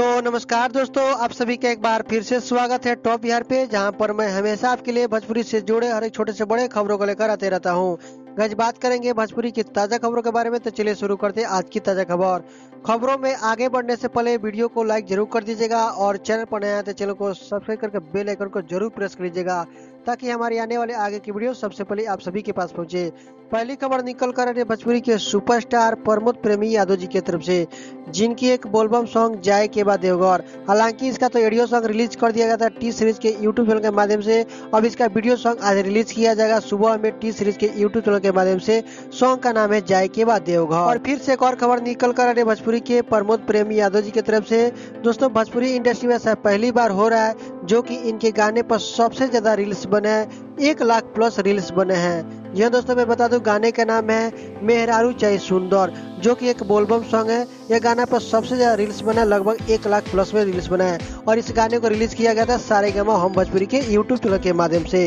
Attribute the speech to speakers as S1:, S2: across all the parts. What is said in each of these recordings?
S1: तो नमस्कार दोस्तों, आप सभी का एक बार फिर से स्वागत है टॉप बिहार पे, जहां पर मैं हमेशा आपके लिए भोजपुरी से जुड़े हर एक छोटे से बड़े खबरों को लेकर आते रहता हूं। आज बात करेंगे भोजपुरी की ताजा खबरों के बारे में, तो चलिए शुरू करते हैं आज की ताजा खबर। खबरों में आगे बढ़ने से पहले वीडियो को लाइक जरूर कर दीजिएगा और चैनल पर नया है तो चैनल को सब्सक्राइब करके बेल आइकन को जरूर प्रेस कर लीजिएगा, ताकि हमारी आने वाले आगे की वीडियो सबसे पहले आप सभी के पास पहुंचे। पहली खबर निकल कर रही भोजपुरी के सुपरस्टार प्रमोद प्रेमी यादव जी की तरफ से, जिनकी एक बोलबम सॉन्ग जाए के बाद देवघर। हालांकि इसका तो ऑडियो सॉन्ग रिलीज कर दिया गया था टी सीरीज के यूट्यूब चैनल के माध्यम से। अब इसका वीडियो सॉन्ग आज रिलीज किया जाएगा सुबह में टी सीरीज के यूट्यूब चैनल के माध्यम से। सॉन्ग का नाम है जाए के बाद देवघर। और फिर से एक और खबर निकल कर रही भोजपुरी के प्रमोद प्रेमी यादव जी की तरफ से। दोस्तों, भोजपुरी इंडस्ट्री में ऐसा पहली बार हो रहा है जो कि इनके गाने पर सबसे ज्यादा रील्स बने हैं, 1 लाख प्लस रील्स बने हैं। यह दोस्तों मैं बता दूं, गाने का नाम है मेहरारू चाहे सुंदर, जो कि एक बोलबम सॉन्ग है। यह गाना पर सबसे ज्यादा रील्स बना है, लगभग 1 लाख प्लस में रील्स बना है। और इस गाने को रिलीज किया गया था सारेगामा हम भोजपुरी के यूट्यूब चैनल के माध्यम से।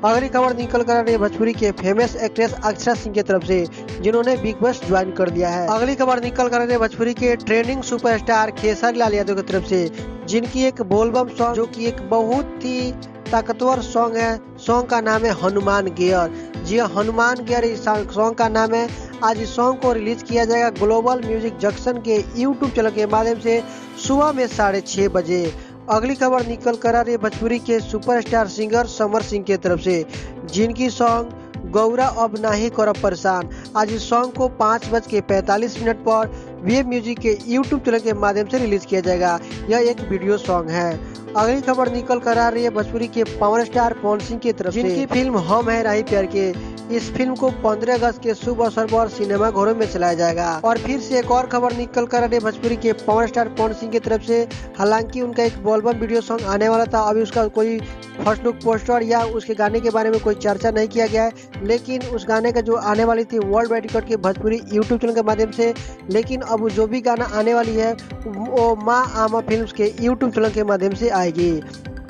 S1: अगली खबर निकल कर रही है भोजपुरी के फेमस एक्ट्रेस अक्षरा सिंह की तरफ से, जिन्होंने बिग बॉस ज्वाइन कर दिया है। अगली खबर निकल कर रही है भोजपुरी के ट्रेंडिंग सुपरस्टार खेसारी लाल यादव की तरफ से, जिनकी एक बोलबम सॉन्ग, जो कि एक बहुत ही ताकतवर सॉन्ग है। सॉन्ग का नाम है हनुमान गियर। जी हनुमान गियर इस सॉन्ग का नाम है। आज इस सॉन्ग को रिलीज किया जाएगा ग्लोबल म्यूजिक जंक्शन के यूट्यूब चैनल के माध्यम से सुबह में 6:30 बजे। अगली खबर निकल कर आ रही है भोजपुरी के सुपरस्टार सिंगर समर सिंह की तरफ से, जिनकी सॉन्ग गौरा अब नाही करब परेशान। आज इस सॉन्ग को 5:45 पर वेब म्यूजिक के यूट्यूब चैनल के माध्यम से रिलीज किया जाएगा। यह एक वीडियो सॉन्ग है। अगली खबर निकल कर आ रही है भोजपुरी के पावर स्टार पवन सिंह की तरफ से, जिनकी फिल्म हम है राही प्यार के। इस फिल्म को 15 अगस्त के शुभ अवसर पर सिनेमा घरों में चलाया जाएगा। और फिर से एक और खबर निकल कर आ रही है भोजपुरी के पावर स्टार पवन सिंह की तरफ से। हालांकि उनका एक बोलबम वीडियो सॉन्ग आने वाला था, अभी उसका कोई फर्स्ट लुक पोस्टर या उसके गाने के बारे में कोई चर्चा नहीं किया गया है, लेकिन उस गाने का जो आने वाली थी वर्ल्ड वाइड रिकॉर्ड के भोजपुरी यूट्यूब चैनल के माध्यम से। लेकिन अब जो भी गाना आने वाली है वो माँ आमा फिल्म्स के यूट्यूब चैनल के माध्यम से आएगी।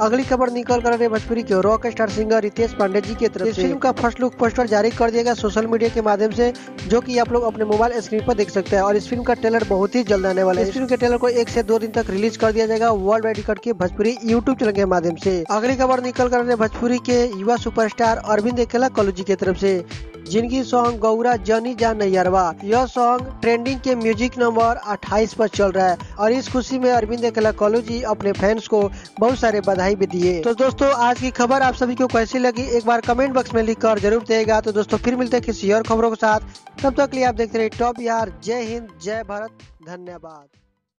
S1: अगली खबर निकल कर रहे भोजपुरी के rock star singer Ritesh Pandey ji की तरफ से। इस फिल्म का फर्स्ट लुक पोस्टर जारी कर दिया गया सोशल मीडिया के माध्यम से, जो कि आप लोग अपने मोबाइल स्क्रीन पर देख सकते हैं। और इस फिल्म का ट्रेलर बहुत ही जल्द आने वाला है। इस फिल्म के ट्रेलर को 1 से 2 दिन तक रिलीज कर दिया जाएगा वर्ल्ड वाइड रिकॉर्ड के भोजपुरी यूट्यूब चैनल के माध्यम से। अगली खबर निकल कर रहे भोजपुरी के युवा सुपरस्टार अरविंद अकेला कल्लू जी की तरफ से, जिनकी सॉन्ग गौरा जनी जा नैयरवा। यह सॉन्ग ट्रेंडिंग के म्यूजिक नंबर 28 पर चल रहा है। और इस खुशी में अरविंद अकेला कल्लू जी अपने फैंस को बहुत सारे बधाई भी दिए। तो दोस्तों, आज की खबर आप सभी को कैसी लगी एक बार कमेंट बॉक्स में लिख कर जरूर देगा। तो दोस्तों, फिर मिलते हैं किसी और खबरों के साथ। तब तक के लिए आप देखते रहिए टॉप बिहार। जय हिंद, जय भारत, धन्यवाद।